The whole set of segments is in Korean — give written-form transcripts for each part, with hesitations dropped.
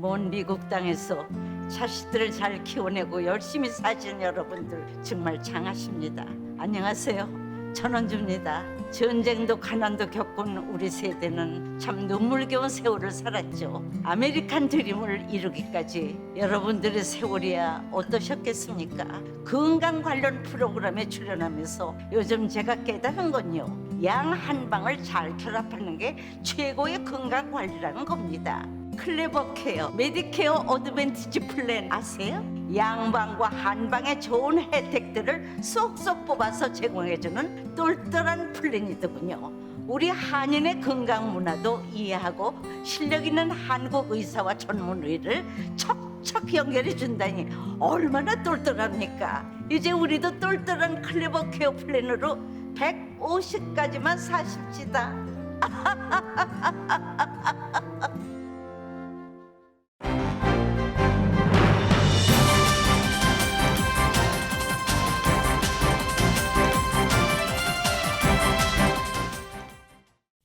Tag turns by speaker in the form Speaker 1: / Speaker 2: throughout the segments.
Speaker 1: 먼 미국 땅에서 자식들을 잘 키워내고 열심히 사신 여러분들 정말 장하십니다. 안녕하세요. 전원주입니다. 전쟁도 가난도 겪은 우리 세대는 참 눈물겨운 세월을 살았죠. 아메리칸 드림을 이루기까지 여러분들의 세월이야 어떠셨겠습니까? 건강 관련 프로그램에 출연하면서 요즘 제가 깨달은 건요, 양 한 방을 잘 결합하는 게 최고의 건강 관리라는 겁니다. 클레버 케어, 메디케어 어드밴티지 플랜 아세요? 양방과 한방의 좋은 혜택들을 쏙쏙 뽑아서 제공해주는 똘똘한 플랜이더군요. 우리 한인의 건강 문화도 이해하고 실력 있는 한국 의사와 전문의를 척척 연결해 준다니 얼마나 똘똘합니까? 이제 우리도 똘똘한 클레버 케어 플랜으로 150까지만 사십시다.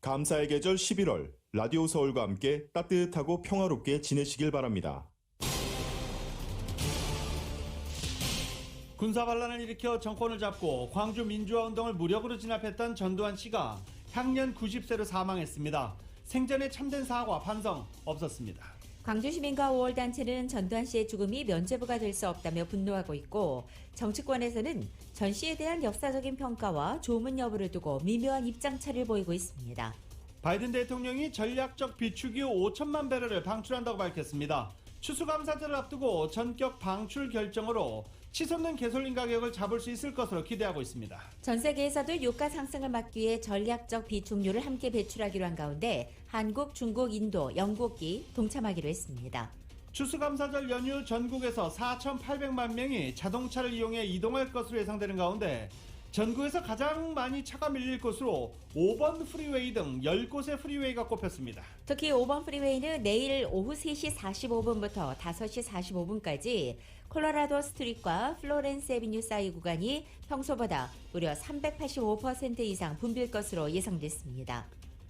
Speaker 2: 감사의 계절 11월 라디오 서울과 함께 따뜻하고 평화롭게 지내시길 바랍니다.
Speaker 3: 군사반란을 일으켜 정권을 잡고 광주 민주화운동을 무력으로 진압했던 전두환 씨가 향년 90세로 사망했습니다. 생전에 참된 사과, 반성 없었습니다.
Speaker 4: 광주시민과 5월단체는 전두환 씨의 죽음이 면죄부가 될 수 없다며 분노하고 있고, 정치권에서는 전 씨에 대한 역사적인 평가와 조문 여부를 두고 미묘한 입장차를 보이고 있습니다.
Speaker 3: 바이든 대통령이 전략적 비축유 5천만 배럴을 방출한다고 밝혔습니다. 추수감사절을 앞두고 전격 방출 결정으로 치솟는 가솔린 가격을 잡을 수 있을 것으로 기대하고 있습니다.
Speaker 4: 전 세계에서도 유가 상승을 막기 위해 전략적 비축유를 함께 배출하기로 한 가운데 한국, 중국, 인도, 영국이 동참하기로 했습니다.
Speaker 3: 추수감사절 연휴 전국에서 4,800만 명이 자동차를 이용해 이동할 것으로 예상되는 가운데 전국에서 가장 많이 차가 밀릴 곳으로 5번 프리웨이 등 10곳의 프리웨이가 꼽혔습니다.
Speaker 4: 특히 5번 프리웨이는 내일 오후 3시 45분부터 5시 45분까지 콜로라도 스트릿과 플로렌스 애비뉴 사이 구간이 평소보다 무려 385% 이상 붐빌 것으로 예상됐습니다.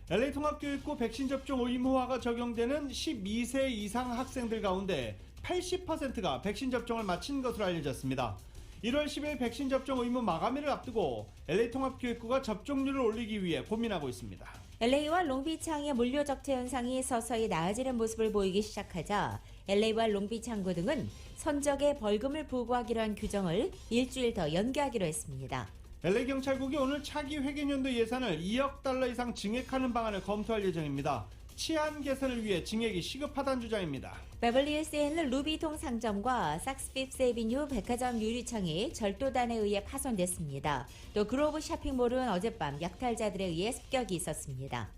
Speaker 3: LA통합교육부 백신 접종 의무화가 적용되는 12세 이상 학생들 가운데 80%가 백신 접종을 마친 것으로 알려졌습니다. 1월 10일 백신 접종 의무 마감일을 앞두고 LA통합교육부가 접종률을 올리기 위해 고민하고 있습니다.
Speaker 4: LA와 롱비치항의 물류 적체 현상이 서서히 나아지는 모습을 보이기 시작하자 LA와 롱비치 항구 등은 선적에 벌금을 부과하기로 한 규정을 일주일 더 연기하기로 했습니다.
Speaker 3: LA경찰국이 오늘 차기 회계연도 예산을 2억 달러 이상 증액하는 방안을 검토할 예정입니다. 치안 개선을 위해 증액이 시급하다는 주장입니다.
Speaker 4: 베벌리힐스에 있는 루비통 상점과 sak스피프스 애비뉴 백화점 유리창이 절도단에 의해 파손됐습니다. 또 그로브 쇼핑몰은 어젯밤 약탈자들에 의해 습격이 있었습니다.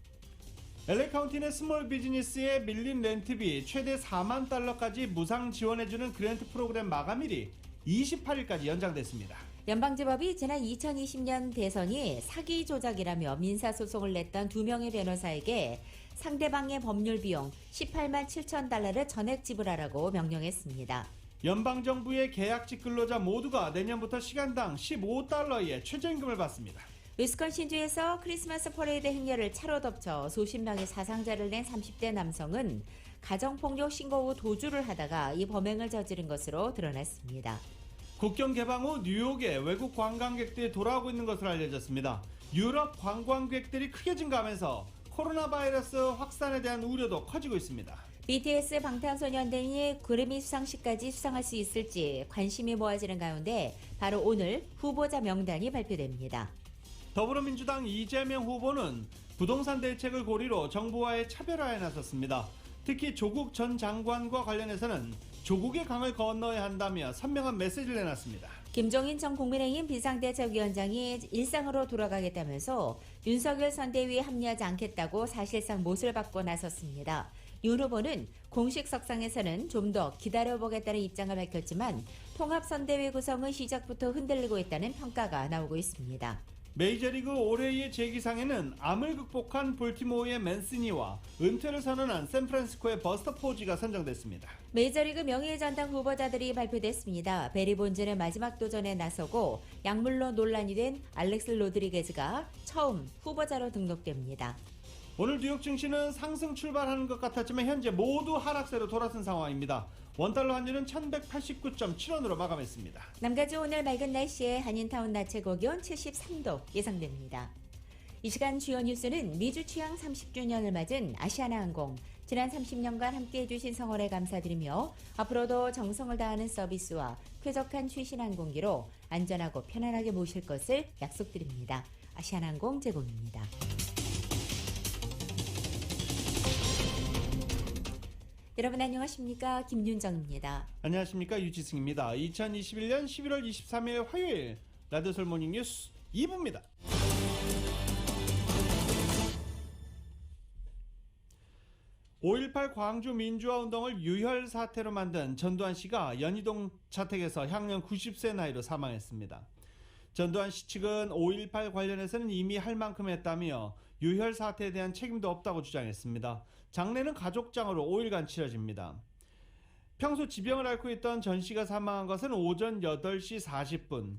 Speaker 3: LA 카운티 내 스몰 비즈니스에 밀린 렌트비 최대 4만 달러까지 무상 지원해주는 그랜트 프로그램 마감일이 28일까지 연장됐습니다.
Speaker 4: 연방지법이 지난 2020년 대선이 사기 조작이라며 민사소송을 냈던 2명의 변호사에게 상대방의 법률 비용 18만 7천 달러를 전액 지불하라고 명령했습니다.
Speaker 3: 연방정부의 계약직 근로자 모두가 내년부터 시간당 15달러의 최저임금을 받습니다.
Speaker 4: 위스콘신주에서 크리스마스 퍼레이드 행렬을 차로 덮쳐 수십 명의 사상자를 낸 30대 남성은 가정폭력 신고 후 도주를 하다가 이 범행을 저지른 것으로 드러났습니다.
Speaker 3: 국경 개방 후 뉴욕에 외국 관광객들이 돌아오고 있는 것으로 알려졌습니다. 유럽 관광객들이 크게 증가하면서 코로나 바이러스 확산에 대한 우려도 커지고 있습니다.
Speaker 4: BTS 방탄소년단이 그래미 수상식까지 수상할 수 있을지 관심이 모아지는 가운데 바로 오늘 후보자 명단이 발표됩니다.
Speaker 3: 더불어민주당 이재명 후보는 부동산 대책을 고리로 정부와의 차별화에 나섰습니다. 특히 조국 전 장관과 관련해서는 조국의 강을 건너야 한다며 선명한 메시지를 내놨습니다.
Speaker 4: 김종인 전 국민의힘 비상대책위원장이 일상으로 돌아가겠다면서 윤석열 선대위에 합류하지 않겠다고 사실상 못을 받고 나섰습니다. 윤 후보는 공식 석상에서는 좀 더 기다려보겠다는 입장을 밝혔지만 통합선대위 구성은 시작부터 흔들리고 있다는 평가가 나오고 있습니다.
Speaker 3: 메이저리그 올해의 재기상에는 암을 극복한 볼티모어의 맨시니와 은퇴를 선언한 샌프란시스코의 버스터 포지가 선정됐습니다.
Speaker 4: 메이저리그 명예전당 후보자들이 발표됐습니다. 베리 본즈는 마지막 도전에 나서고 약물로 논란이 된 알렉스 로드리게즈가 처음 후보자로 등록됩니다.
Speaker 3: 오늘 뉴욕 증시는 상승 출발하는 것 같았지만 현재 모두 하락세로 돌아선 상황입니다. 원달러 환율은 1189.7원으로 마감했습니다.
Speaker 4: 남가주 오늘 맑은 날씨에 한인타운 낮 최고 기온 73도 예상됩니다. 이 시간 주요 뉴스는 미주 취항 30주년을 맞은 아시아나항공, 지난 30년간 함께해 주신 성원에 감사드리며 앞으로도 정성을 다하는 서비스와 쾌적한 최신 항공기로 안전하고 편안하게 모실 것을 약속드립니다. 아시아나항공 제공입니다. 여러분 안녕하십니까? 김윤정입니다.
Speaker 3: 안녕하십니까? 유지승입니다. 2021년 11월 23일 화요일 라디오설 모닝뉴스 2부입니다. (5.18) 광주 민주화운동을 유혈 사태로 만든 전두환 씨가 연희동 자택에서 향년 90세 나이로 사망했습니다. 전두환 씨 측은 5.18 관련해서는 이미 할 만큼 했다며 유혈 사태에 대한 책임도 없다고 주장했습니다. 장례는 가족장으로 5일간 치러집니다. 평소 지병을 앓고 있던 전 씨가 사망한 것은 오전 8시 40분.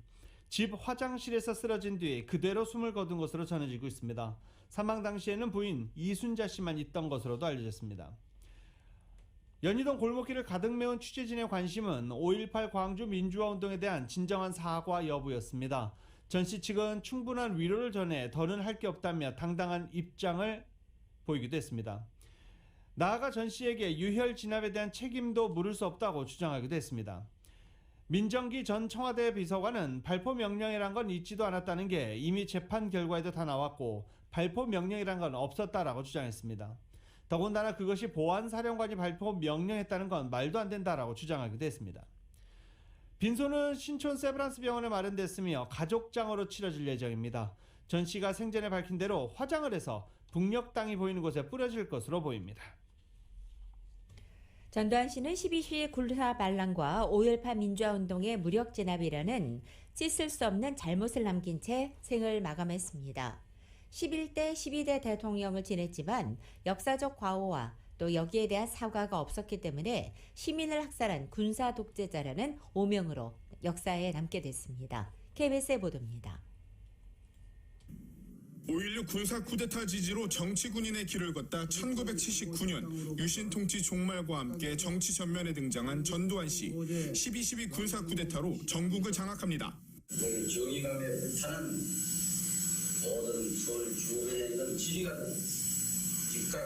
Speaker 3: 집 화장실에서 쓰러진 뒤 그대로 숨을 거둔 것으로 전해지고 있습니다. 사망 당시에는 부인 이순자 씨만 있던 것으로도 알려졌습니다. 연희동 골목길을 가득 메운 취재진의 관심은 5.18 광주 민주화운동에 대한 진정한 사과 여부였습니다. 전 씨 측은 충분한 위로를 전해 더는 할 게 없다며 당당한 입장을 보이기도 했습니다. 나아가 전 씨에게 유혈 진압에 대한 책임도 물을 수 없다고 주장하기도 했습니다. 민정기 전 청와대 비서관은 발포 명령이란 건 있지도 않았다는 게 이미 재판 결과에도 다 나왔고 발포 명령이란 건 없었다라고 주장했습니다. 더군다나 그것이 보안사령관이 발포 명령했다는 건 말도 안 된다라고 주장하기도 했습니다. 빈소는 신촌 세브란스 병원에 마련됐으며 가족장으로 치러질 예정입니다. 전 씨가 생전에 밝힌 대로 화장을 해서 북녘 땅이 보이는 곳에 뿌려질 것으로 보입니다.
Speaker 4: 전두환 씨는 12.12 군사 반란과 5.18 민주화운동의 무력 진압이라는 씻을 수 없는 잘못을 남긴 채 생을 마감했습니다. 11대 12대 대통령을 지냈지만 역사적 과오와 또 여기에 대한 사과가 없었기 때문에 시민을 학살한 군사 독재자라는 오명으로 역사에 남게 됐습니다. KBS의 보도입니다.
Speaker 2: 5.16 군사 쿠데타 지지로 정치 군인의 길을 걷다 1979년 유신 통치 종말과 함께 정치 전면에 등장한 전두환 씨. 12.12 군사 쿠데타로 전국을 장악합니다.
Speaker 5: 정의감에 불타는 모든 서울 주변에 있는 지휘관들, 즉각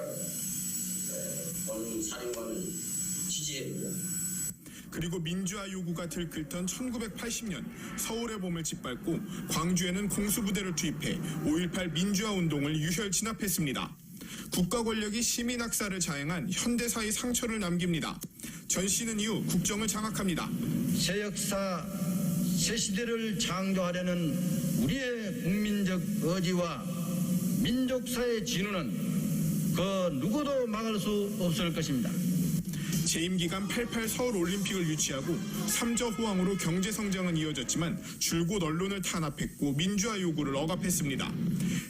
Speaker 5: 본 사령관을 지지했고요.
Speaker 2: 그리고 민주화 요구가 들끓던 1980년 서울의 봄을 짓밟고 광주에는 공수부대를 투입해 5.18 민주화 운동을 유혈 진압했습니다. 국가 권력이 시민 학살을 자행한 현대사의 상처를 남깁니다. 전 씨는 이후 국정을 장악합니다.
Speaker 5: 새 역사, 새 시대를 창조하려는 우리의 국민적 의지와 민족사의 진우는 그 누구도 막을 수 없을 것입니다.
Speaker 2: 재임 기간 88 서울 올림픽을 유치하고 삼저 호황으로 경제 성장은 이어졌지만 줄곧 언론을 탄압했고 민주화 요구를 억압했습니다.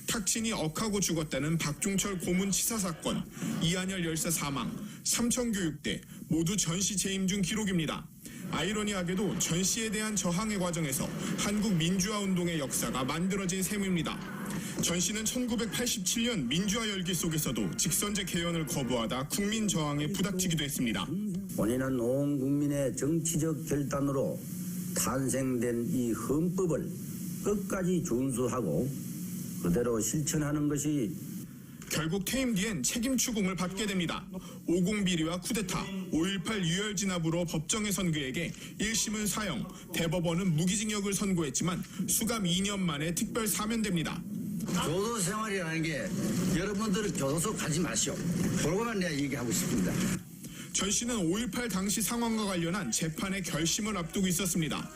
Speaker 2: 탁친이 억하고 죽었다는 박종철 고문 치사 사건, 이한열 열사 사망, 삼천교육대 모두 전 씨 재임 중 기록입니다. 아이러니하게도 전 씨에 대한 저항의 과정에서 한국 민주화 운동의 역사가 만들어진 셈입니다. 전 씨는 1987년 민주화 열기 속에서도 직선제 개헌을 거부하다 국민 저항에 부닥치기도 했습니다.
Speaker 6: 본인은 온 국민의 정치적 결단으로 탄생된 이 헌법을 끝까지 준수하고 그대로 실천하는 것이
Speaker 2: 결국 퇴임 뒤엔 책임 추궁을 받게 됩니다. 50 비리와 쿠데타, 5.18 유혈 진압으로 법정에 선 그에게 1심은 사형, 대법원은 무기징역을 선고했지만 수감 2년 만에 특별 사면됩니다.
Speaker 6: 교도 생활이라는 게 여러분들은 교도소 가지 마시오. 그거만 내가 얘기하고 싶습니다.
Speaker 2: 전 씨는 5.18 당시 상황과 관련한 재판의 결심을 앞두고 있었습니다.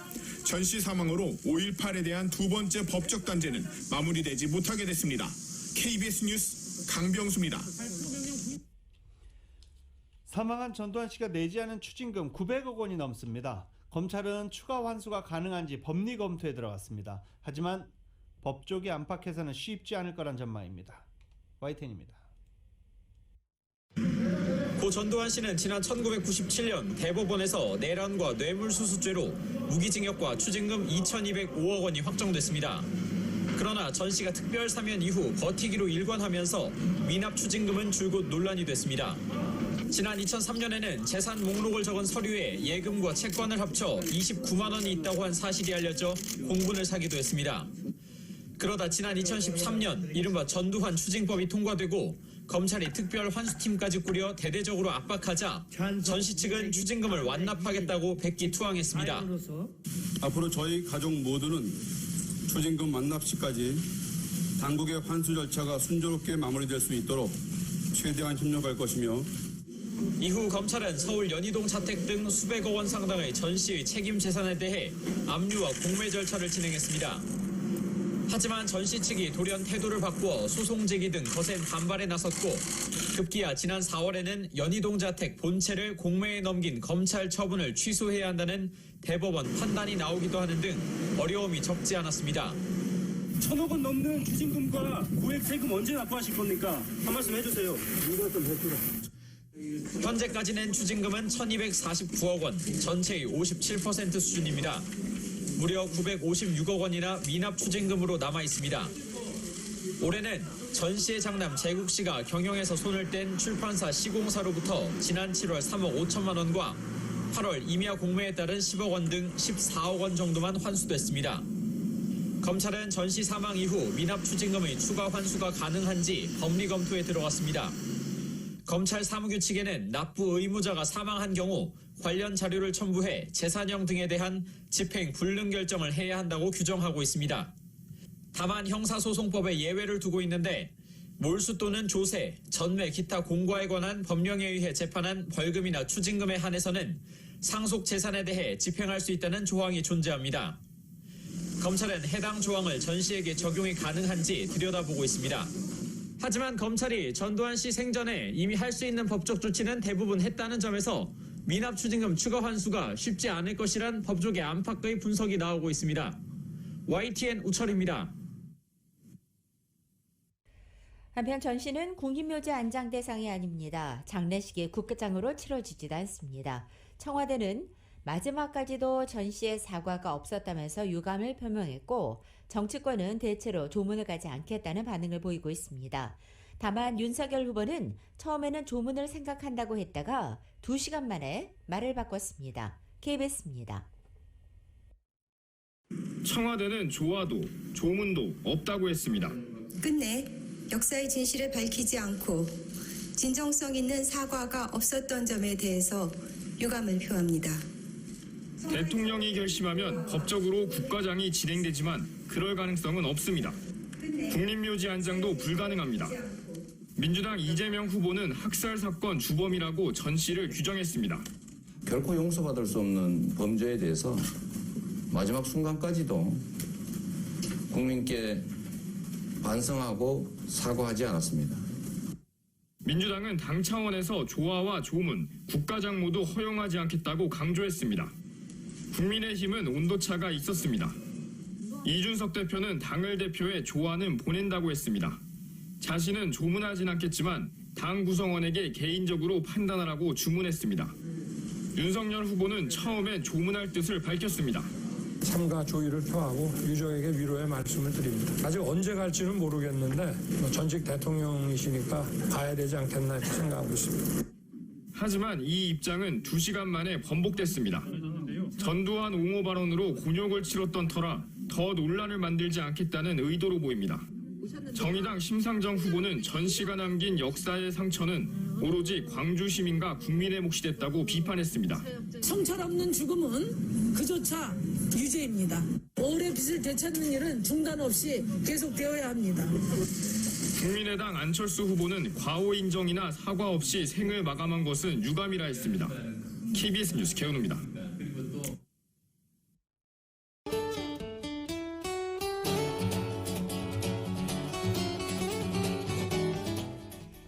Speaker 2: 전 씨 사망으로 5.18에 대한 두 번째 법적 단죄는 마무리되지 못하게 됐습니다. KBS 뉴스 강병수입니다.
Speaker 3: 사망한 전두환 씨가 내지 않은 추징금 900억 원이 넘습니다. 검찰은 추가 환수가 가능한지 법리 검토에 들어갔습니다. 하지만 법조계 안팎에서는 쉽지 않을 거란 전망입니다. YTN입니다.
Speaker 7: 고 전두환 씨는 지난 1997년 대법원에서 내란과 뇌물수수죄로 무기징역과 추징금 2,205억 원이 확정됐습니다. 그러나 전 씨가 특별 사면 이후 버티기로 일관하면서 미납 추징금은 줄곧 논란이 됐습니다. 지난 2003년에는 재산 목록을 적은 서류에 예금과 채권을 합쳐 29만 원이 있다고 한 사실이 알려져 공분을 사기도 했습니다. 그러다 지난 2013년 이른바 전두환 추징법이 통과되고 검찰이 특별 환수팀까지 꾸려 대대적으로 압박하자 전 씨 측은 추징금을 완납하겠다고 백기투항했습니다.
Speaker 8: 앞으로 저희 가족 모두는 추징금 완납 시까지 당국의 환수 절차가 순조롭게 마무리될 수 있도록 최대한 협력할 것이며
Speaker 7: 이후 검찰은 서울 연희동 자택 등 수백억 원 상당의 전 씨의 책임 재산에 대해 압류와 공매 절차를 진행했습니다. 하지만 전 씨 측이 돌연 태도를 바꾸어 소송 제기 등 거센 반발에 나섰고 급기야 지난 4월에는 연희동 자택 본체를 공매에 넘긴 검찰 처분을 취소해야 한다는 대법원 판단이 나오기도 하는 등 어려움이 적지 않았습니다.
Speaker 9: 1,000억 원 넘는 추징금과 고액 세금 언제 납부하실 겁니까? 한 말씀 해주세요.
Speaker 7: 현재까지 낸 추징금은 1,249억 원, 전체의 57% 수준입니다. 무려 956억 원이나 미납 추징금으로 남아 있습니다. 올해는 전 씨의 장남 재국 씨가 경영에서 손을 뗀 출판사 시공사로부터 지난 7월 3억 5천만 원과 8월 임야 공매에 따른 10억 원 등 14억 원 정도만 환수됐습니다. 검찰은 전 씨 사망 이후 미납 추징금의 추가 환수가 가능한지 법리 검토에 들어갔습니다. 검찰 사무규칙에는 납부 의무자가 사망한 경우 관련 자료를 첨부해 재산형 등에 대한 집행 불능 결정을 해야 한다고 규정하고 있습니다. 다만 형사소송법에 예외를 두고 있는데 몰수 또는 조세, 전매, 기타 공과에 관한 법령에 의해 재판한 벌금이나 추징금에 한해서는 상속 재산에 대해 집행할 수 있다는 조항이 존재합니다. 검찰은 해당 조항을 전 씨에게 적용이 가능한지 들여다보고 있습니다. 하지만 검찰이 전두환 씨 생전에 이미 할 수 있는 법적 조치는 대부분 했다는 점에서 미납 추징금 추가 환수가 쉽지 않을 것이란 법조계 안팎의 분석이 나오고 있습니다. YTN 우철입니다.
Speaker 4: 한편 전 씨는 국립묘지 안장 대상이 아닙니다. 장례식이 국가장으로 치러지지도 않습니다. 청와대는 마지막까지도 전 씨의 사과가 없었다면서 유감을 표명했고 정치권은 대체로 조문을 가지 않겠다는 반응을 보이고 있습니다. 다만 윤석열 후보는 처음에는 조문을 생각한다고 했다가 2시간 만에 말을 바꿨습니다. KBS입니다.
Speaker 2: 청와대는 조화도 조문도 없다고 했습니다.
Speaker 10: 끝내 역사의 진실을 밝히지 않고 진정성 있는 사과가 없었던 점에 대해서 유감을 표합니다.
Speaker 2: 대통령이 결심하면 법적으로 국가장이 진행되지만 그럴 가능성은 없습니다. 국립묘지 안장도 불가능합니다. 민주당 이재명 후보는 학살 사건 주범이라고 전 씨를 규정했습니다.
Speaker 11: 결코 용서받을 수 없는 범죄에 대해서 마지막 순간까지도 국민께 반성하고 사과하지 않았습니다.
Speaker 2: 민주당은 당 차원에서 조화와 조문, 국가장 모두 허용하지 않겠다고 강조했습니다. 국민의힘은 온도차가 있었습니다. 이준석 대표는 당을 대표해 조화는 보낸다고 했습니다. 자신은 조문하진 않겠지만 당 구성원에게 개인적으로 판단하라고 주문했습니다. 윤석열 후보는 처음엔 조문할 뜻을 밝혔습니다.
Speaker 12: 삼가 조의를 표하고 유족에게 위로의 말씀을 드립니다. 아직 언제 갈지는 모르겠는데 전직 대통령이시니까 가야 되지 않겠나 이렇게 생각하고 있습니다.
Speaker 2: 하지만 이 입장은 2시간 만에 번복됐습니다. 전두환 옹호 발언으로 곤욕을 치렀던 터라 더 논란을 만들지 않겠다는 의도로 보입니다. 정의당 심상정 후보는 전 씨가 남긴 역사의 상처는 오로지 광주 시민과 국민의 몫이 됐다고 비판했습니다.
Speaker 13: 성찰 없는 죽음은 그조차 유죄입니다. 오래 빚을 되찾는 일은 중단 없이 계속되어야 합니다.
Speaker 2: 국민의당 안철수 후보는 과오 인정이나 사과 없이 생을 마감한 것은 유감이라 했습니다. KBS 뉴스 개은우입니다.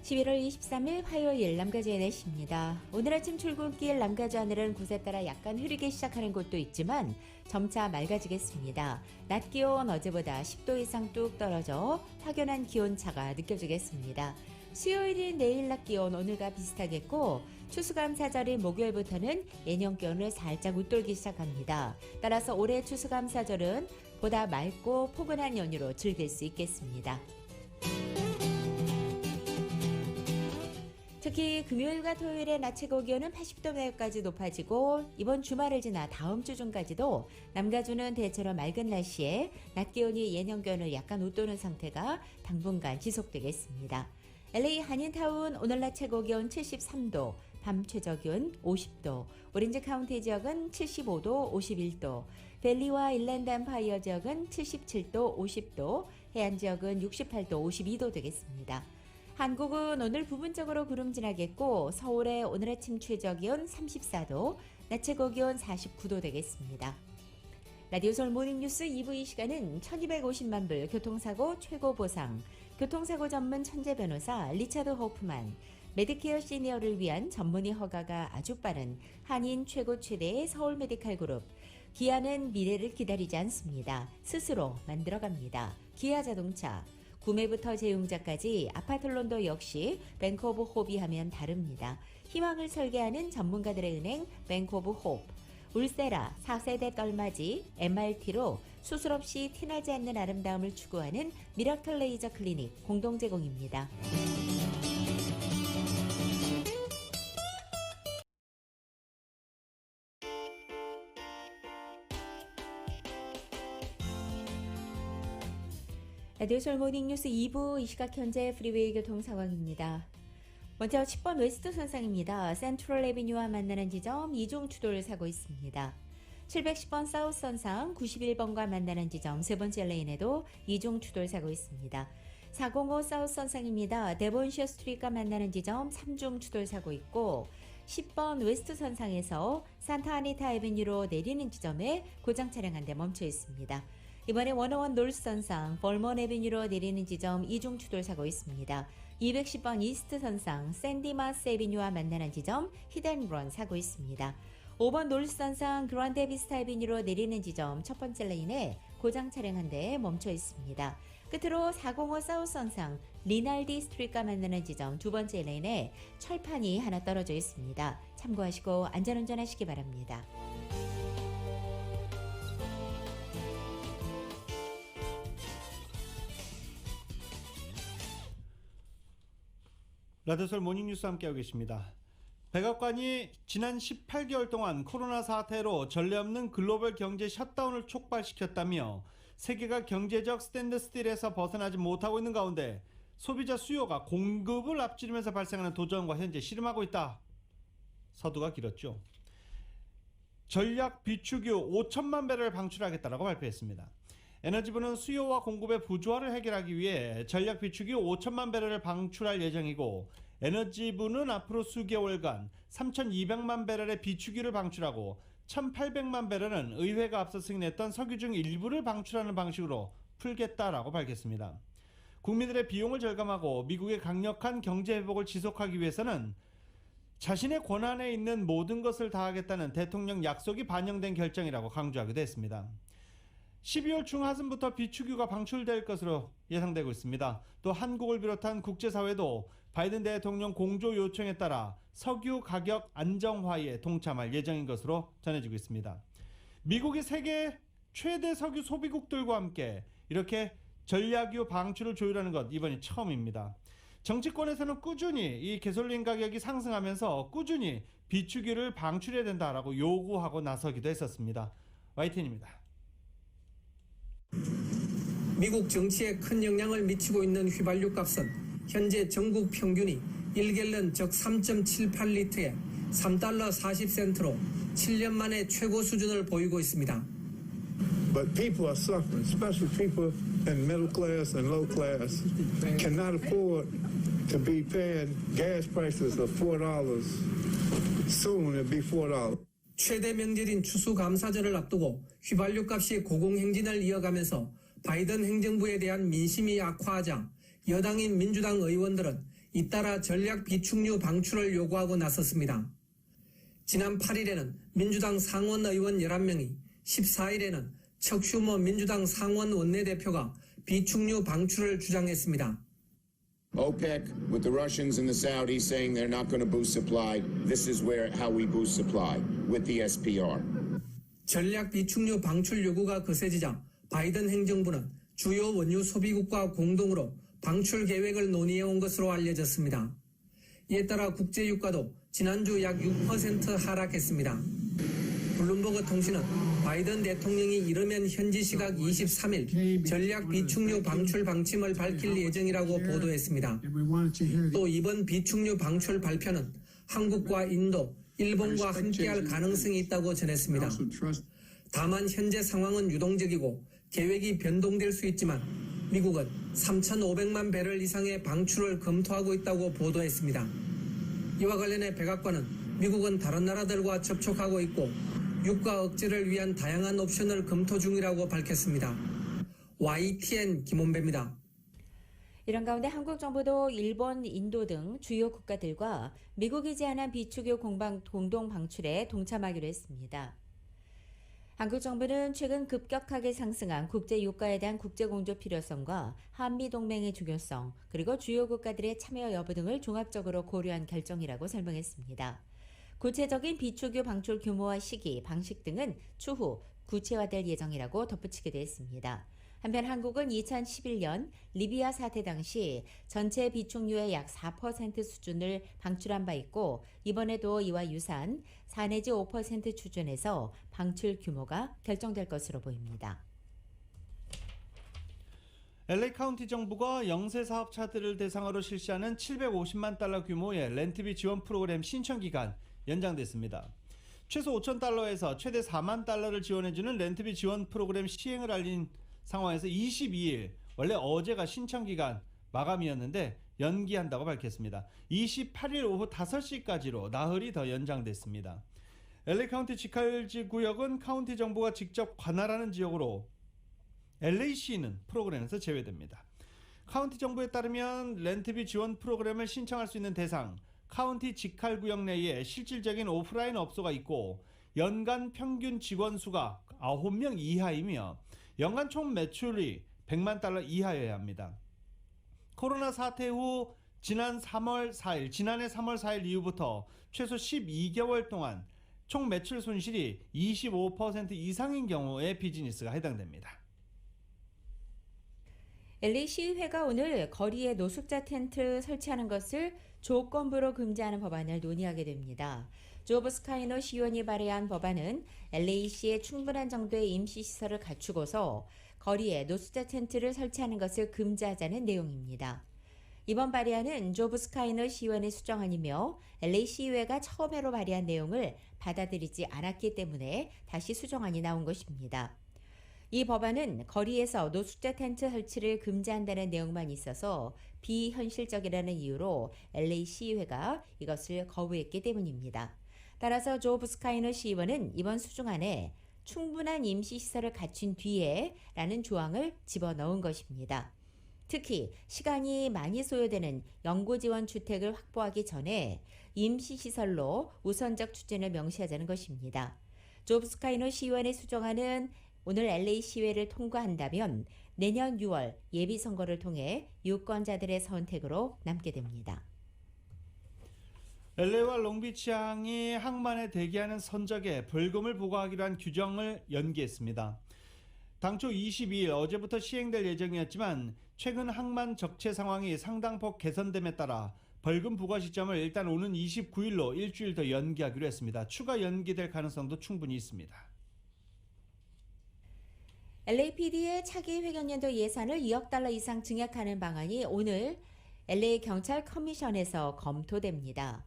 Speaker 4: 11월 23일 화요일 남가주의 날씨입니다. 오늘 아침 출근길 남가주 하늘은 곳에 따라 약간 흐리게 시작하는 곳도 있지만 점차 맑아지겠습니다. 낮 기온 어제보다 10도 이상 뚝 떨어져 확연한 기온차가 느껴지겠습니다. 수요일인 내일 낮 기온 오늘과 비슷하겠고 추수감사절인 목요일부터는 예년 기온을 살짝 웃돌기 시작합니다. 따라서 올해 추수감사절은 보다 맑고 포근한 연휴로 즐길 수 있겠습니다. 특히 금요일과 토요일의 낮 최고 기온은 80도 내외까지 높아지고 이번 주말을 지나 다음 주 중까지도 남가주는 대체로 맑은 날씨에 낮 기온이 예년 기온을 약간 웃도는 상태가 당분간 지속되겠습니다. LA 한인타운 오늘 낮 최고 기온 73도, 밤 최저 기온 50도, 오렌지 카운티 지역은 75도, 51도, 밸리와 일랜드 엠파이어 지역은 77도, 50도, 해안 지역은 68도, 52도 되겠습니다. 한국은 오늘 부분적으로 구름 지나겠고 서울의 오늘 아침 최저 기온 34도, 낮 최고 기온 49도 되겠습니다. 라디오 서울 모닝뉴스 2부 이 시간은 1250만 불 교통사고 최고 보상, 교통사고 전문 천재 변호사 리차드 호프만, 메디케어 시니어를 위한 전문의 허가가 아주 빠른 한인 최고 최대의 서울 메디칼 그룹, 기아는 미래를 기다리지 않습니다. 스스로 만들어갑니다. 기아 자동차, 구매부터 재용자까지 아파트론도 역시 뱅크 오브 홉이 하면 다릅니다. 희망을 설계하는 전문가들의 은행 뱅크 오브 홉, 울세라 4세대 떨맞이 MRT로 수술 없이 티나지 않는 아름다움을 추구하는 미라클 레이저 클리닉 공동 제공입니다. 라디오 서울 모닝뉴스 2부 이 시각 현재 프리웨이 교통 상황입니다. 먼저 10번 웨스트 선상입니다. 센트럴 에비뉴와 만나는 지점 이중 추돌 사고 있습니다. 710번 사우스 선상 91번과 만나는 지점 세 번째 레인에도 이중 추돌 사고 있습니다. 405 사우스 선상입니다. 데본시어 스트리트과 만나는 지점 3중 추돌 사고 있고 10번 웨스트 선상에서 산타아니타 에비뉴로 내리는 지점에 고장 차량 한 대 멈춰 있습니다. 이번에 101 노스 선상 벌먼 에비뉴로 내리는 지점 이중 추돌 사고 있습니다. 210번 이스트 선상 샌디마스 에비뉴와 만나는 지점 히든런 사고 있습니다. 5번 노스 선상 그란데 비스타 에비뉴로 내리는 지점 첫 번째 레인에 고장 차량 한 대 멈춰 있습니다. 끝으로 405 사우스 선상 리날디 스트리트과 만나는 지점 두 번째 레인에 철판이 하나 떨어져 있습니다. 참고하시고 안전운전 하시기 바랍니다.
Speaker 3: 라디오 서울 모닝뉴스 함께하고 계십니다. 백악관이 지난 18개월 동안 코로나 사태로 전례 없는 글로벌 경제 셧다운을 촉발시켰다며 세계가 경제적 스탠드스틸에서 벗어나지 못하고 있는 가운데 소비자 수요가 공급을 앞지르면서 발생하는 도전과 현재 씨름하고 있다. 서두가 길었죠. 전략 비축유 5천만 배를 방출하겠다라고 발표했습니다. 에너지부는 수요와 공급의 부조화를 해결하기 위해 전략 비축유 5천만 배럴을 방출할 예정이고 에너지부는 앞으로 수개월간 3,200만 배럴의 비축유를 방출하고 1,800만 배럴은 의회가 앞서 승인했던 석유 중 일부를 방출하는 방식으로 풀겠다라고 밝혔습니다. 국민들의 비용을 절감하고 미국의 강력한 경제 회복을 지속하기 위해서는 자신의 권한에 있는 모든 것을 다하겠다는 대통령 약속이 반영된 결정이라고 강조하기도 했습니다. 12월 중하순부터 비축유가 방출될 것으로 예상되고 있습니다. 또 한국을 비롯한 국제사회도 바이든 대통령 공조 요청에 따라 석유 가격 안정화에 동참할 예정인 것으로 전해지고 있습니다. 미국이 세계 최대 석유 소비국들과 함께 이렇게 전략유 방출을 조율하는 것 이번이 처음입니다. 정치권에서는 꾸준히 이 가솔린 가격이 상승하면서 꾸준히 비축유를 방출해야 된다라고 요구하고 나서기도 했었습니다. YTN입니다.
Speaker 14: 미국 정치에 큰 영향을 미치고 있는 휘발유 값은 현재 전국 평균이 1갤런 즉 3.78리터에 $3.40로 7년 만에 최고 수준을 보이고 있습니다.
Speaker 15: But people are suffering, especially people in middle class and low class cannot afford to be paying gas prices of $4. Soon it'll be $4.
Speaker 14: 최대 명절인 추수감사절을 앞두고 휘발유 값이 고공행진을 이어가면서 바이든 행정부에 대한 민심이 악화하자 여당인 민주당 의원들은 잇따라 전략 비축유 방출을 요구하고 나섰습니다. 지난 8일에는 민주당 상원 의원 11명이, 14일에는 척 슈머 민주당 상원 원내대표가 비축유 방출을 주장했습니다.
Speaker 16: OPEC with the Russians and the Saudis saying they're not going to boost supply. This is how we boost supply with the SPR.
Speaker 14: 전략 비축류 방출 요구가 거세지자 바이든 행정부는 주요 원유 소비국과 공동으로 방출 계획을 논의해온 것으로 알려졌습니다. 이에 따라 국제유가도 지난주 약 6% 하락했습니다. 블룸버그 통신은 바이든 대통령이 이르면 현지 시각 23일 전략 비축류 방출 방침을 밝힐 예정이라고 보도했습니다. 또 이번 비축류 방출 발표는 한국과 인도, 일본과 함께할 가능성이 있다고 전했습니다. 다만 현재 상황은 유동적이고 계획이 변동될 수 있지만 미국은 3,500만 배럴 이상의 방출을 검토하고 있다고 보도했습니다. 이와 관련해 백악관은 미국은 다른 나라들과 접촉하고 있고 유가 억제를 위한 다양한 옵션을 검토 중이라고 밝혔습니다. YTN 김원배입니다.
Speaker 4: 이런 가운데 한국 정부도 일본, 인도 등 주요 국가들과 미국이 제안한 비축유 공동 방출에 동참하기로 했습니다. 한국 정부는 최근 급격하게 상승한 국제 유가에 대한 국제 공조 필요성과 한미 동맹의 중요성, 그리고 주요 국가들의 참여 여부 등을 종합적으로 고려한 결정이라고 설명했습니다. 구체적인 비축유 방출 규모와 시기, 방식 등은 추후 구체화될 예정이라고 덧붙이기도 했습니다. 한편 한국은 2011년 리비아 사태 당시 전체 비축유의 약 4% 수준을 방출한 바 있고 이번에도 이와 유사한 4 내지 5% 수준에서 방출 규모가 결정될 것으로 보입니다.
Speaker 3: LA 카운티 정부가 영세 사업자들을 대상으로 실시하는 750만 달러 규모의 렌트비 지원 프로그램 신청 기간 연장됐습니다. 최소 5천 달러에서 최대 4만 달러를 지원해주는 렌트비 지원 프로그램 시행을 알린 상황에서 22일, 원래 어제가 신청기간 마감이었는데 연기한다고 밝혔습니다. 28일 오후 5시까지로 나흘이 더 연장됐습니다. LA 카운티 직할지 구역은 카운티 정부가 직접 관할하는 지역으로 LA시는 프로그램에서 제외됩니다. 카운티 정부에 따르면 렌트비 지원 프로그램을 신청할 수 있는 대상, 카운티 직할 구역 내에 실질적인 오프라인 업소가 있고 연간 평균 직원 수가 9명 이하이며 연간 총 매출이 100만 달러 이하여야 합니다. 코로나 사태 후 지난해 3월 4일 이후부터 최소 12개월 동안 총 매출 손실이 25% 이상인 경우에 비즈니스가 해당됩니다.
Speaker 4: LA 시의회가 오늘 거리에 노숙자 텐트 설치하는 것을 조건부로 금지하는 법안을 논의하게 됩니다. 조브 스카이너 시의원이 발의한 법안은 LA시에 충분한 정도의 임시시설을 갖추고서 거리에 노숙자 텐트를 설치하는 것을 금지하자는 내용입니다. 이번 발의안은 조브 스카이너 시의원의 수정안이며 LA시의회가 처음으로 발의한 내용을 받아들이지 않았기 때문에 다시 수정안이 나온 것입니다. 이 법안은 거리에서 노숙자 텐트 설치를 금지한다는 내용만 있어서 비현실적이라는 이유로 LA시의회가 이것을 거부했기 때문입니다. 따라서 조브 스카이너 시의원은 이번 수정안에 충분한 임시시설을 갖춘 뒤에 라는 조항을 집어넣은 것입니다. 특히 시간이 많이 소요되는 연구지원 주택을 확보하기 전에 임시시설로 우선적 추진을 명시하자는 것입니다. 조브 스카이너 시의원의 수정안은 오늘 LA시의회를 통과한다면 내년 6월 예비선거를 통해 유권자들의 선택으로 남게 됩니다.
Speaker 3: LA와 롱비치항이 항만에 대기하는 선적에 벌금을 부과하기로 한 규정을 연기했습니다. 당초 22일 어제부터 시행될 예정이었지만 최근 항만 적체 상황이 상당폭 개선됨에 따라 벌금 부과 시점을 일단 오는 29일로 일주일 더 연기하기로 했습니다. 추가 연기될 가능성도 충분히 있습니다.
Speaker 4: LAPD의 차기 회견연도 예산을 2억 달러 이상 증액하는 방안이 오늘 LA 경찰 커미션에서 검토됩니다.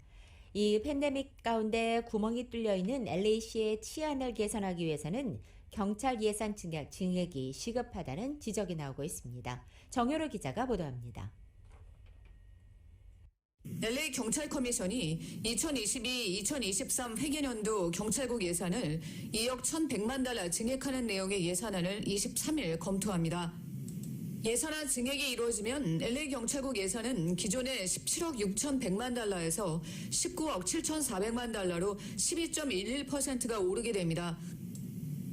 Speaker 4: 이 팬데믹 가운데 구멍이 뚫려 있는 LA시의 치안을 개선하기 위해서는 경찰 예산 증액이 시급하다는 지적이 나오고 있습니다. 정효로 기자가 보도합니다.
Speaker 17: LA 경찰 커미션이 2022-2023 회계연도 경찰국 예산을 2억 1,100만 달러 증액하는 내용의 예산안을 23일 검토합니다. 예산안 증액이 이루어지면 LA 경찰국 예산은 기존의 17억 6,100만 달러에서 19억 7,400만 달러로 12.11%가 오르게 됩니다.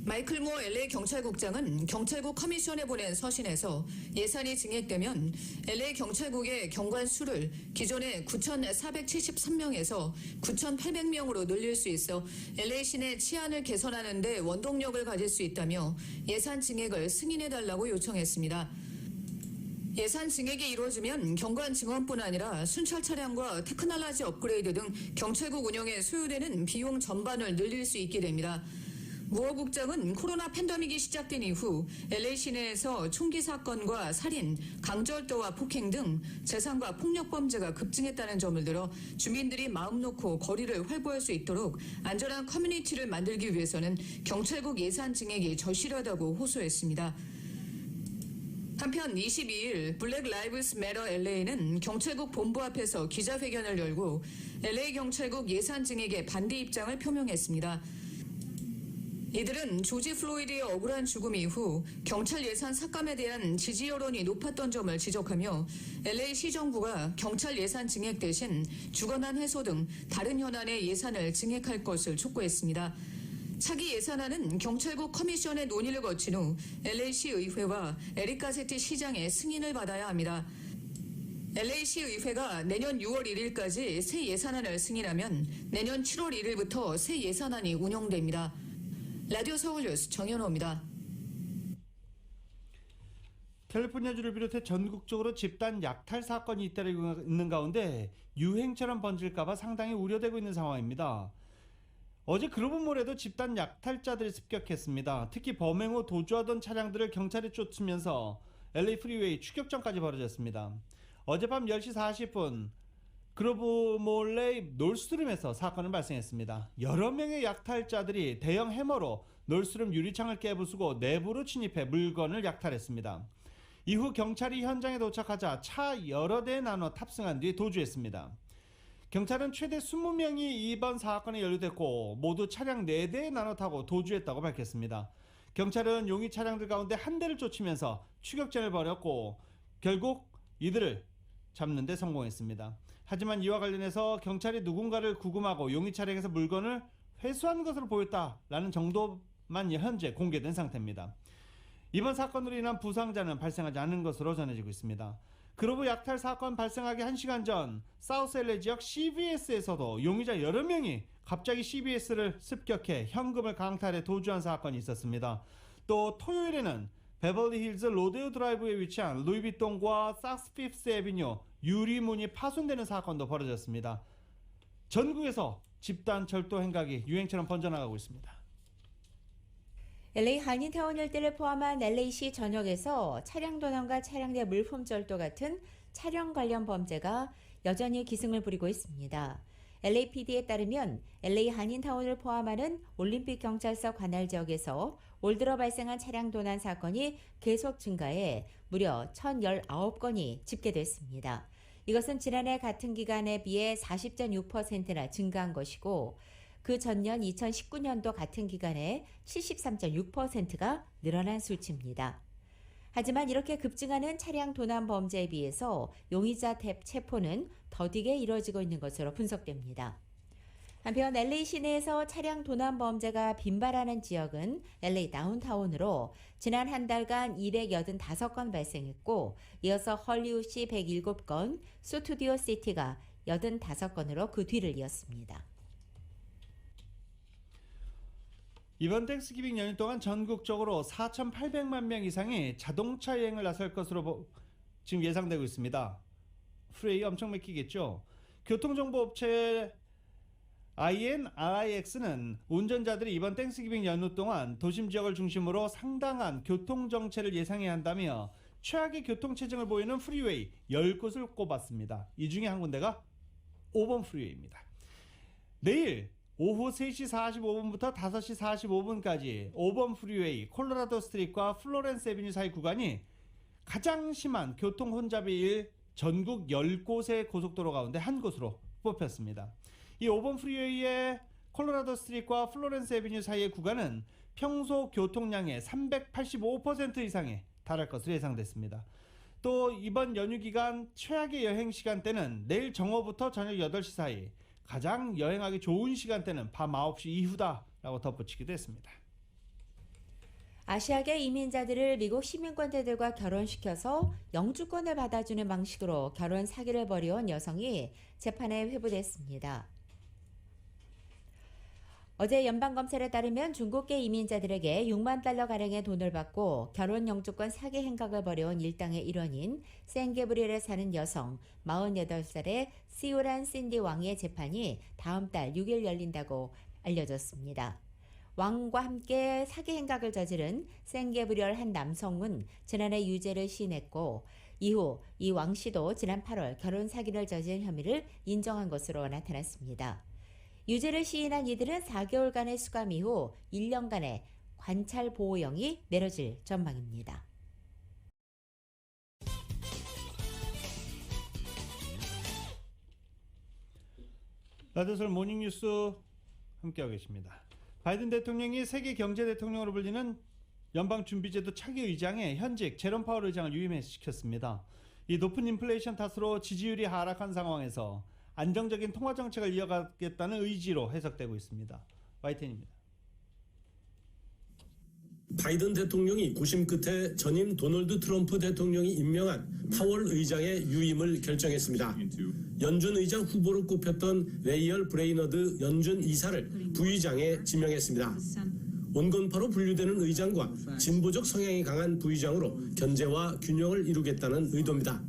Speaker 17: 마이클 무어 LA 경찰국장은 경찰국 커미션에 보낸 서신에서 예산이 증액되면 LA 경찰국의 경관 수를 기존의 9,473명에서 9,800명으로 늘릴 수 있어 LA 시내 치안을 개선하는 데 원동력을 가질 수 있다며 예산 증액을 승인해달라고 요청했습니다. 예산 증액이 이루어지면 경관 증원뿐 아니라 순찰 차량과 테크놀로지 업그레이드 등 경찰국 운영에 소요되는 비용 전반을 늘릴 수 있게 됩니다. 무어 국장은 코로나 팬데믹이 시작된 이후 LA 시내에서 총기 사건과 살인, 강절도와 폭행 등 재산과 폭력 범죄가 급증했다는 점을 들어 주민들이 마음 놓고 거리를 활보할 수 있도록 안전한 커뮤니티를 만들기 위해서는 경찰국 예산 증액이 절실하다고 호소했습니다. 한편 22일 블랙 라이브스 매터 LA는 경찰국 본부 앞에서 기자회견을 열고 LA 경찰국 예산 증액에 반대 입장을 표명했습니다. 이들은 조지 플로이드의 억울한 죽음 이후 경찰 예산 삭감에 대한 지지 여론이 높았던 점을 지적하며 LA 시정부가 경찰 예산 증액 대신 주거난 해소 등 다른 현안의 예산을 증액할 것을 촉구했습니다. 차기 예산안은 경찰국 커미션의 논의를 거친 후 LA시 의회와 에릭 가세티 시장의 승인을 받아야 합니다. LA시 의회가 내년 6월 1일까지 새 예산안을 승인하면 내년 7월 1일부터 새 예산안이 운영됩니다. 라디오 서울뉴스 정현호입니다.
Speaker 3: 캘리포니아주를 비롯해 전국적으로 집단 약탈 사건이 잇따르고 있는 가운데 유행처럼 번질까봐 상당히 우려되고 있는 상황입니다. 어제 그로브몰에도 집단 약탈자들이 습격했습니다. 특히 범행 후 도주하던 차량들을 경찰이 쫓으면서 LA 프리웨이 추격전까지 벌어졌습니다. 어젯밤 10시 40분 그로브몰의 놀스룸에서 사건은 발생했습니다. 여러 명의 약탈자들이 대형 해머로 놀스룸 유리창을 깨부수고 내부로 침입해 물건을 약탈했습니다. 이후 경찰이 현장에 도착하자 차 여러 대에 나눠 탑승한 뒤 도주했습니다. 경찰은 최대 20명이 이번 사건에 연루됐고 모두 차량 4대에 나눠 타고 도주했다고 밝혔습니다. 경찰은 용의 차량들 가운데 한 대를 쫓으면서 추격전을 벌였고 결국 이들을 잡는 데 성공했습니다. 하지만 이와 관련해서 경찰이 누군가를 구금하고 용의 차량에서 물건을 회수한 것으로 보였다라는 정도만 현재 공개된 상태입니다. 이번 사건으로 인한 부상자는 발생하지 않은 것으로 전해지고 있습니다. 그로브 약탈 사건 발생하기 1시간 전 사우스 LA 지역 CVS에서도 용의자 여러 명이 갑자기 CVS를 습격해 현금을 강탈해 도주한 사건이 있었습니다. 또 토요일에는 베벌리 힐즈 로데오 드라이브에 위치한 루이비통과 사스 피프스 애비뉴 유리문이 파손되는 사건도 벌어졌습니다. 전국에서 집단 절도 행각이 유행처럼 번져나가고 있습니다.
Speaker 4: LA 한인타운 일대를 포함한 LA시 전역에서 차량 도난과 차량 내 물품 절도 같은 차량 관련 범죄가 여전히 기승을 부리고 있습니다. LAPD에 따르면 LA 한인타운을 포함하는 올림픽 경찰서 관할 지역에서 올 들어 발생한 차량 도난 사건이 계속 증가해 무려 1,019건이 집계됐습니다. 이것은 지난해 같은 기간에 비해 40.6%나 증가한 것이고 그 전년 2019년도 같은 기간에 73.6%가 늘어난 수치입니다. 하지만 이렇게 급증하는 차량 도난 범죄에 비해서 용의자 체포는 더디게 이뤄지고 있는 것으로 분석됩니다. 한편 LA 시내에서 차량 도난 범죄가 빈발하는 지역은 LA 다운타운으로 지난 한 달간 285건 발생했고 이어서 헐리우드시 107건, 스튜디오 시티가 85건으로 그 뒤를 이었습니다.
Speaker 3: 이번 땡스기빙 연휴 동안 전국적으로 4,800만 명 이상이 자동차 여행을 나설 것으로 지금 예상되고 있습니다. 프레이 엄청 막히겠죠. 교통정보업체 INRIX는 운전자들이 이번 땡스기빙 연휴 동안 도심 지역을 중심으로 상당한 교통정체를 예상해야 한다며 최악의 교통체증을 보이는 프리웨이 10곳을 꼽았습니다. 이 중에 한 군데가 5번 프리웨이입니다. 내일 오후 3시 45분부터 5시 45분까지 5번 프리웨이 콜로라도 스트리트와 플로렌스 애비뉴 사이 구간이 가장 심한 교통 혼잡일 전국 10곳의 고속도로 가운데 한 곳으로 뽑혔습니다. 이 5번 프리웨이의 콜로라도 스트리트와 플로렌스 애비뉴 사이의 구간은 평소 교통량의 385% 이상에 달할 것으로 예상됐습니다. 또 이번 연휴 기간 최악의 여행 시간대는 내일 정오부터 저녁 8시 사이, 가장 여행하기 좋은 시간대는 밤 9시 이후다라고 덧붙이기도 했습니다.
Speaker 4: 아시아계 이민자들을 미국 시민권자들과 결혼시켜서 영주권을 받아주는 방식으로 결혼 사기를 벌여온 여성이 재판에 회부됐습니다. 어제 연방검찰에 따르면 중국계 이민자들에게 6만 달러 가량의 돈을 받고 결혼 영주권 사기 행각을 벌여온 일당의 일원인 생게브리엘에 사는 여성 48살의 시우란 신디 왕의 재판이 다음 달 6일 열린다고 알려졌습니다. 왕과 함께 사기 행각을 저지른 생게브리엘 한 남성은 지난해 유죄를 시인했고 이후 이 왕 씨도 지난 8월 결혼 사기를 저지른 혐의를 인정한 것으로 나타났습니다. 유죄를 시인한 이들은 4개월간의 수감 이후 1년간의 관찰 보호령이 내려질 전망입니다.
Speaker 3: 라디오설 모닝뉴스 함께하고 계십니다. 바이든 대통령이 세계 경제 대통령으로 불리는 연방준비제도 차기 의장에 현직 제롬 파월 의장을 유임시켰습니다. 이 높은 인플레이션 탓으로 지지율이 하락한 상황에서 안정적인 통화 정책을 이어가겠다는 의지로 해석되고 있습니다. YTN입니다.
Speaker 18: 바이든 대통령이 구심 끝에 전임 도널드 트럼프 대통령이 임명한 파월 의장의 유임을 결정했습니다. 연준 의장 후보로 꼽혔던 레이얼 브레이너드 연준 이사를 부의장에 지명했습니다. 온건파로 분류되는 의장과 진보적 성향이 강한 부의장으로 견제와 균형을 이루겠다는 의도입니다.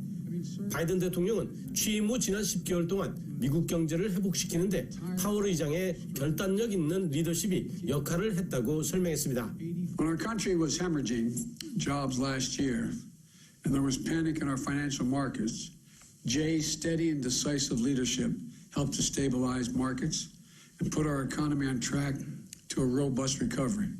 Speaker 18: 바이든 대통령은 취임 후 지난 10개월 동안 미국 경제를 회복시키는데 파월 의장의 결단력 있는 리더십이 역할을 했다고 설명했습니다.
Speaker 19: When our country was hemorrhaging jobs last year and there was panic in our financial markets, Jay's steady and decisive leadership helped to stabilize markets and put our economy on track to a robust recovery.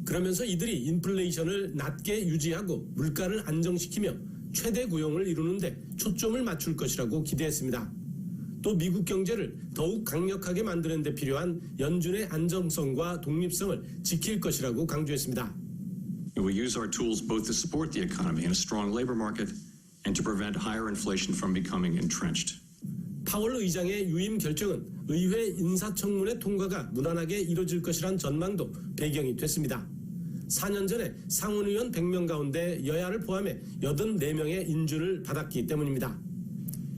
Speaker 18: 그러면서 이들이 인플레이션을 낮게 유지하고 물가를 안정시키며 최대 고용을 이루는데 초점을 맞출 것이라고 기대했습니다. 또 미국 경제를 더욱 강력하게 만드는 데 필요한 연준의 안정성과 독립성을 지킬 것이라고 강조했습니다.
Speaker 20: We will use our tools both to support the economy and a strong labor market and to prevent higher inflation from becoming entrenched.
Speaker 18: 파월 의장의 유임 결정은 의회 인사청문회 통과가 무난하게 이뤄질 것이란 전망도 배경이 됐습니다. 4년 전에 상원의원 100명 가운데 여야를 포함해 84명의 인준을 받았기 때문입니다.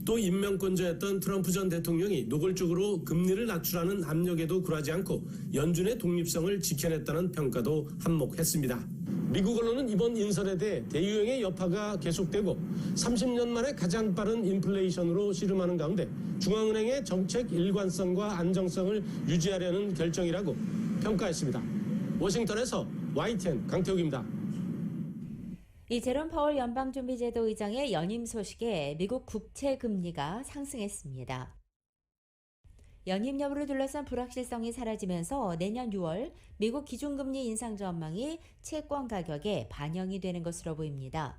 Speaker 18: 또 임명권자였던 트럼프 전 대통령이 노골적으로 금리를 낮추라는 압력에도 굴하지 않고 연준의 독립성을 지켜냈다는 평가도 한몫했습니다. 미국 언론은 이번 인선에 대해 대유행의 여파가 계속되고 30년 만에 가장 빠른 인플레이션으로 씨름하는 가운데 중앙은행의 정책 일관성과 안정성을 유지하려는 결정이라고 평가했습니다. 워싱턴에서 YTN 강태욱입니다.
Speaker 4: 이 제롬 파월 연방준비제도 의장의 연임 소식에 미국 국채 금리가 상승했습니다. 연임 여부를 둘러싼 불확실성이 사라지면서 내년 6월 미국 기준금리 인상 전망이 채권 가격에 반영이 되는 것으로 보입니다.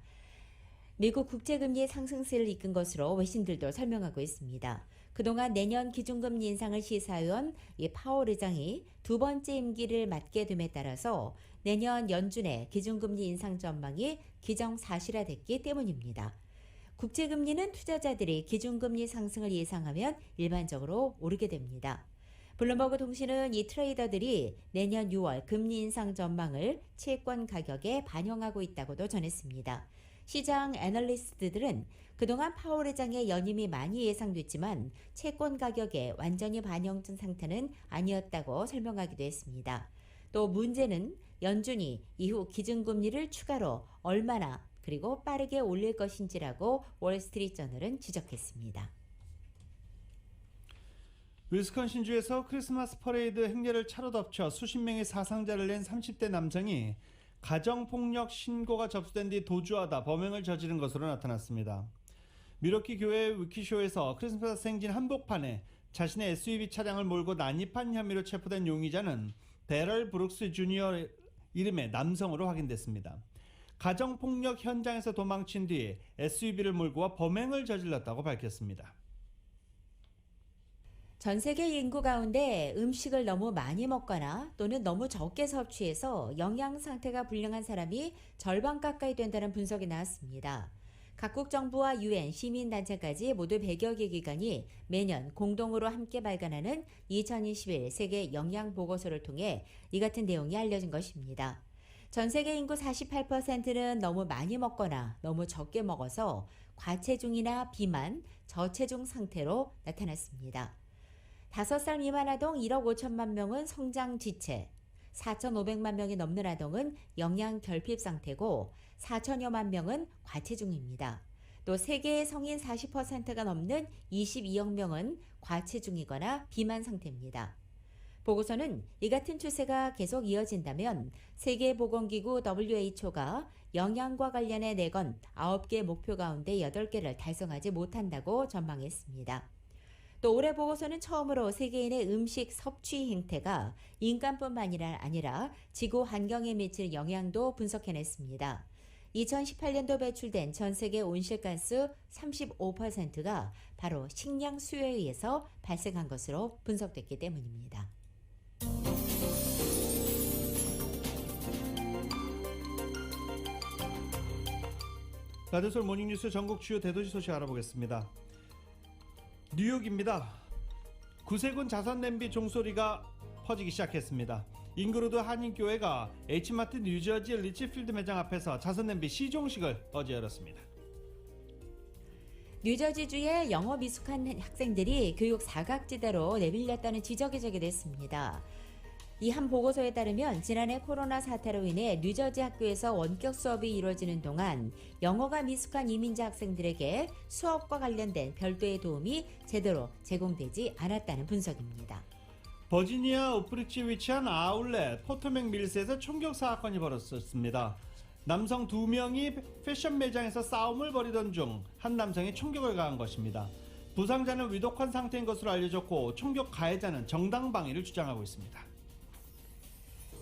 Speaker 4: 미국 국채금리의 상승세를 이끈 것으로 외신들도 설명하고 있습니다. 그동안 내년 기준금리 인상을 시사해온 이 파월 의장이 두 번째 임기를 맡게 됨에 따라서 내년 연준의 기준금리 인상 전망이 기정사실화됐기 때문입니다. 국채금리는 투자자들이 기준금리 상승을 예상하면 일반적으로 오르게 됩니다. 블룸버그 통신은 이 트레이더들이 내년 6월 금리 인상 전망을 채권 가격에 반영하고 있다고도 전했습니다. 시장 애널리스트들은 그동안 파월 의장의 연임이 많이 예상됐지만 채권 가격에 완전히 반영된 상태는 아니었다고 설명하기도 했습니다. 또 문제는 연준이 이후 기준금리를 추가로 얼마나 그리고 빠르게 올릴 것인지라고 월스트리트저널은 지적했습니다.
Speaker 3: 위스콘신주에서 크리스마스 퍼레이드 행렬을 차로 덮쳐 수십 명의 사상자를 낸 30대 남성이 가정폭력 신고가 접수된 뒤 도주하다 범행을 저지른 것으로 나타났습니다. 미러키 교회 위키쇼에서 크리스마스 행진 한복판에 자신의 SUV 차량을 몰고 난입한 혐의로 체포된 용의자는 데럴 브룩스 주니어 이름의 남성으로 확인됐습니다. 가정폭력 현장에서 도망친 뒤 SUV를 몰고 와 범행을 저질렀다고 밝혔습니다.
Speaker 4: 전 세계 인구 가운데 음식을 너무 많이 먹거나 또는 너무 적게 섭취해서 영양 상태가 불량한 사람이 절반 가까이 된다는 분석이 나왔습니다. 각국 정부와 UN, 시민단체까지 모두 100여 개 기관이 매년 공동으로 함께 발간하는 2021 세계 영양보고서를 통해 이 같은 내용이 알려진 것입니다. 전 세계 인구 48%는 너무 많이 먹거나 너무 적게 먹어서 과체중이나 비만, 저체중 상태로 나타났습니다. 5살 미만 아동 1억 5천만 명은 성장 지체, 4,500만 명이 넘는 아동은 영양 결핍 상태고 4천여만 명은 과체중입니다. 또 세계의 성인 40%가 넘는 22억 명은 과체중이거나 비만 상태입니다. 보고서는 이 같은 추세가 계속 이어진다면 세계보건기구 WHO가 영양과 관련해 내건 9개 목표 가운데 8개를 달성하지 못한다고 전망했습니다. 또 올해 보고서는 처음으로 세계인의 음식 섭취 행태가 인간뿐만 아니라 지구 환경에 미치는 영향도 분석해냈습니다. 2018년도 배출된 전 세계 온실가스 35%가 바로 식량 수요에 의해서 발생한 것으로 분석됐기 때문입니다.
Speaker 3: 라디오솔 모닝뉴스 전국 주요 대도시 소식 알아보겠습니다. 뉴욕입니다. 구세군 자선냄비 종소리가 퍼지기 시작했습니다. 잉그루드 한인교회가 H마트 뉴저지 리치필드 매장 앞에서 자선냄비 시종식을 어제 열었습니다.
Speaker 4: 뉴저지주의 영어 미숙한 학생들이 교육 사각지대로 내밀렸다는 지적이 제기됐습니다. 이 한 보고서에 따르면 지난해 코로나 사태로 인해 뉴저지 학교에서 원격 수업이 이루어지는 동안 영어가 미숙한 이민자 학생들에게 수업과 관련된 별도의 도움이 제대로 제공되지 않았다는 분석입니다.
Speaker 3: 버지니아 오프리치에 위치한 아울렛 포토맥 밀스에서 총격 사건이 벌어졌습니다. 남성 2명이 패션 매장에서 싸움을 벌이던 중 한 남성이 총격을 가한 것입니다. 부상자는 위독한 상태인 것으로 알려졌고 총격 가해자는 정당방위를 주장하고 있습니다.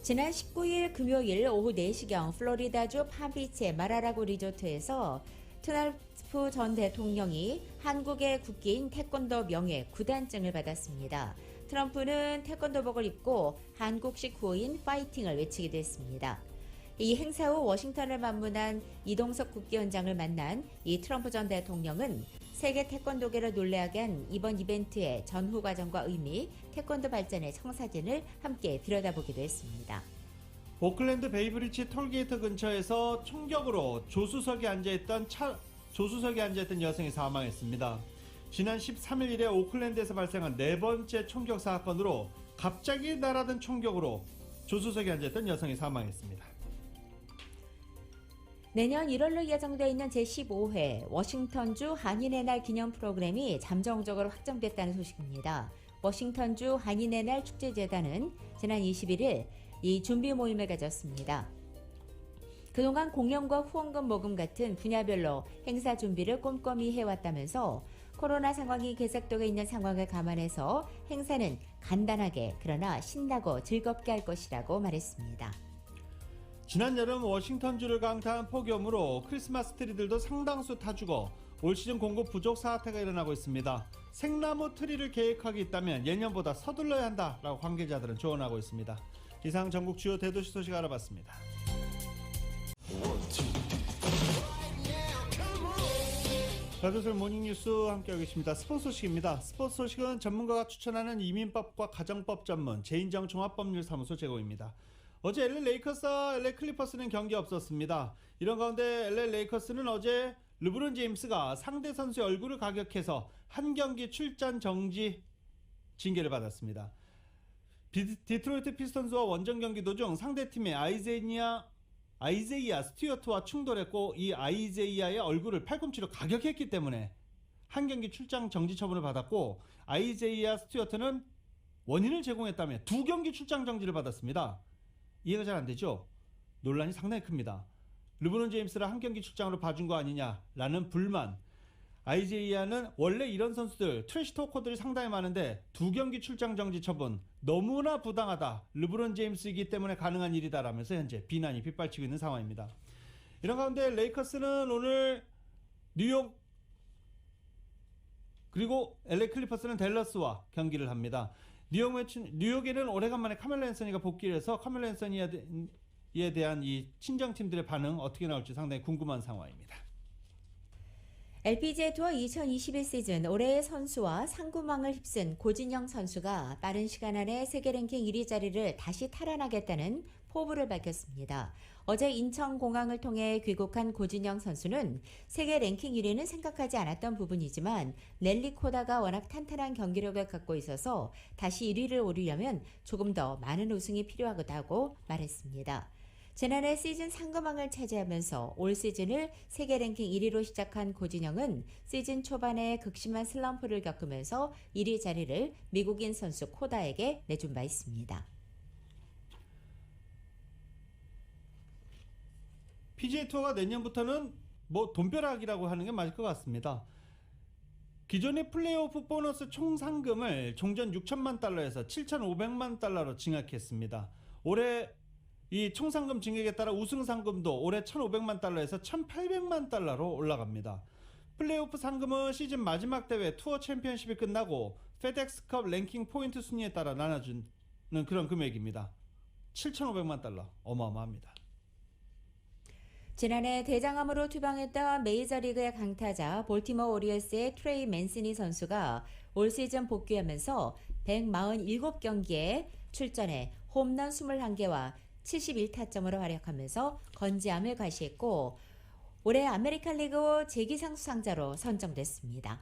Speaker 4: 지난 19일 금요일 오후 4시경 플로리다주 팜비치의 마라라고 리조트에서 트럼프 전 대통령이 한국의 국기인 태권도 명예 9단증을 받았습니다. 트럼프는 태권도복을 입고 한국식 구호인 파이팅을 외치기도 했습니다. 이 행사 후 워싱턴을 방문한 이동석 국기원장을 만난 이 트럼프 전 대통령은 세계 태권도계를 놀라게 한 이번 이벤트의 전후 과정과 의미, 태권도 발전의 청사진을 함께 들여다보기도 했습니다.
Speaker 3: 오클랜드 베이브리지 톨게이트 근처에서 총격으로 조수석에 앉아있던 여성이 사망했습니다. 지난 13일 이래 오클랜드에서 발생한 4번째 총격 사건으로 갑자기 날아든 총격으로 조수석에 앉아있던 여성이 사망했습니다.
Speaker 4: 내년 1월로 예정되어 있는 제15회 워싱턴주 한인의 날 기념 프로그램이 잠정적으로 확정됐다는 소식입니다. 워싱턴주 한인의 날 축제재단은 지난 21일 이 준비 모임을 가졌습니다. 그동안 공연과 후원금 모금 같은 분야별로 행사 준비를 꼼꼼히 해왔다면서 코로나 상황이 계속되고 있는 상황을 감안해서 행사는 간단하게 그러나 신나고 즐겁게 할 것이라고 말했습니다.
Speaker 3: 지난 여름 워싱턴주를 강타한 폭염으로 크리스마스 트리들도 상당수 타 죽어 올 시즌 공급 부족 사태가 일어나고 있습니다. 생나무 트리를 계획하기 있다면 예년보다 서둘러야 한다라고 관계자들은 조언하고 있습니다. 이상 전국 주요 대도시 소식 알아봤습니다. 라디오솔 모닝뉴스 함께하고 계십니다. 스포츠 소식입니다. 스포츠 소식은 전문가가 추천하는 이민법과 가정법 전문 제인정 종합법률사무소 제공입니다. 어제 LA 레이커스와 LA 클리퍼스는 경기 없었습니다. 이런 가운데 LA 레이커스는 어제 르브론 제임스가 상대 선수의 얼굴을 가격해서 한 경기 출전 정지 징계를 받았습니다. 디트로이트 피스턴스와 원정 경기 도중 상대팀의 아이제이아 스튜어트와 충돌했고 이 아이제이아의 얼굴을 팔꿈치로 가격했기 때문에 한 경기 출장 정지 처분을 받았고 아이제이아 스튜어트는 원인을 제공했다며 2경기 출장 정지를 받았습니다. 이해가 잘 안 되죠? 논란이 상당히 큽니다. 르브론 제임스를 한 경기 출장으로 봐준 거 아니냐라는 불만. 아이제이아는 원래 이런 선수들 트래시 토커들이 상당히 많은데 2경기 출장 정지 처분 너무나 부당하다. 르브론 제임스이기 때문에 가능한 일이다라면서 현재 비난이 빗발치고 있는 상황입니다. 이런 가운데 레이커스는 오늘 뉴욕 그리고 LA 클리퍼스는 댈러스와 경기를 합니다. 뉴욕에는 오래간만에 카멜로 앤서니가 복귀를 해서 카멜로 앤서니에 대한 이 친정팀들의 반응 어떻게 나올지 상당히 궁금한 상황입니다.
Speaker 4: LPGA 투어 2021 시즌 올해의 선수와 상금왕을 휩쓴 고진영 선수가 빠른 시간 안에 세계 랭킹 1위 자리를 다시 탈환하겠다는 포부를 밝혔습니다. 어제 인천공항을 통해 귀국한 고진영 선수는 세계 랭킹 1위는 생각하지 않았던 부분이지만 넬리 코다가 워낙 탄탄한 경기력을 갖고 있어서 다시 1위를 오르려면 조금 더 많은 우승이 필요하다고 말했습니다. 지난해 시즌 상금왕을 차지하면서 올 시즌을 세계 랭킹 1위로 시작한 고진영은 시즌 초반에 극심한 슬럼프를 겪으면서 1위 자리를 미국인 선수 코다에게 내준 바 있습니다.
Speaker 3: PGA 투어가 내년부터는 돈벼락이라고 하는 게 맞을 것 같습니다. 기존의 플레이오프 보너스 총 상금을 종전 6천만 달러에서 7,500만 달러로 증액했습니다. 올해 이 총 상금 증액에 따라 우승 상금도 올해 1,500만 달러에서 1,800만 달러로 올라갑니다. 플레이오프 상금은 시즌 마지막 대회 투어 챔피언십이 끝나고 페덱스컵 랭킹 포인트 순위에 따라 나눠주는 그런 금액입니다. 7,500만 달러, 어마어마합니다.
Speaker 4: 지난해 대장암으로 투병했던 메이저리그의 강타자 볼티모어 오리올스의 트레이 맨시니 선수가 올 시즌 복귀하면서 147경기에 출전해 홈런 21개와 71타점으로 활약하면서 건재함을 과시했고 올해 아메리칸 리그 재기상 수상자로 선정됐습니다.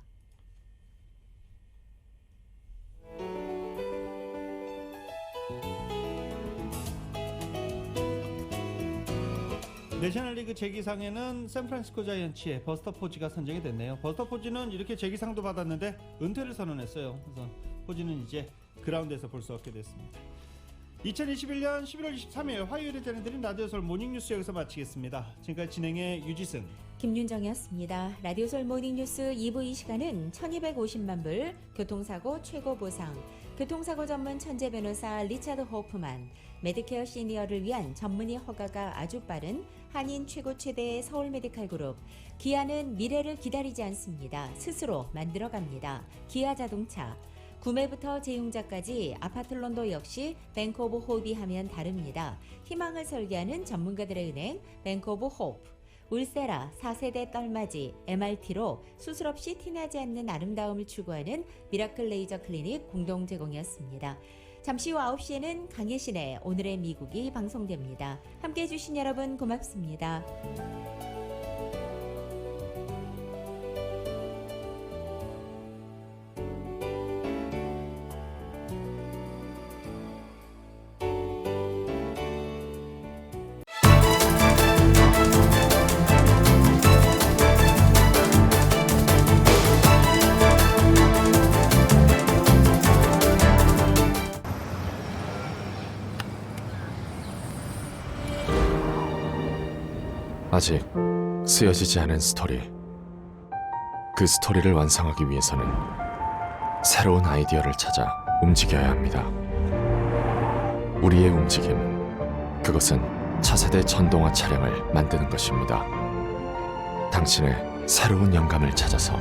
Speaker 3: 내셔널리그 재기상에는 샌프란시스코 자이언츠의 버스터 포지가 선정이 됐네요. 버스터 포지는 이렇게 재기상도 받았는데 은퇴를 선언했어요. 그래서 포지는 이제 그라운드에서 볼 수 없게 됐습니다. 2021년 11월 23일 화요일에 전해드린 라디오솔 모닝뉴스 여기서 마치겠습니다. 지금까지 진행의 유지승,
Speaker 4: 김윤정이었습니다. 라디오솔 모닝뉴스 2부 이 시간은 1250만 불 교통사고 최고 보상, 교통사고 전문 천재 변호사 리차드 호프만, 메디케어 시니어를 위한 전문의 허가가 아주 빠른 한인 최고 최대의 서울 메디칼 그룹, 기아는 미래를 기다리지 않습니다. 스스로 만들어갑니다. 기아 자동차, 구매부터 재용자까지 아파트론도 역시 뱅크 오브 호흡이 하면 다릅니다. 희망을 설계하는 전문가들의 은행 뱅크 오브 호흡, 울세라 4세대 떨맞이 MRT로 수술 없이 티나지 않는 아름다움을 추구하는 미라클 레이저 클리닉 공동 제공이었습니다. 잠시 후 9시에는 강혜신의 오늘의 미국이 방송됩니다. 함께해 주신 여러분 고맙습니다.
Speaker 21: 아직 쓰여지지 않은 스토리. 그 스토리를 완성하기 위해서는 새로운 아이디어를 찾아 움직여야 합니다. 우리의 움직임, 그것은 차세대 전동화 차량을 만드는 것입니다. 당신의 새로운 영감을 찾아서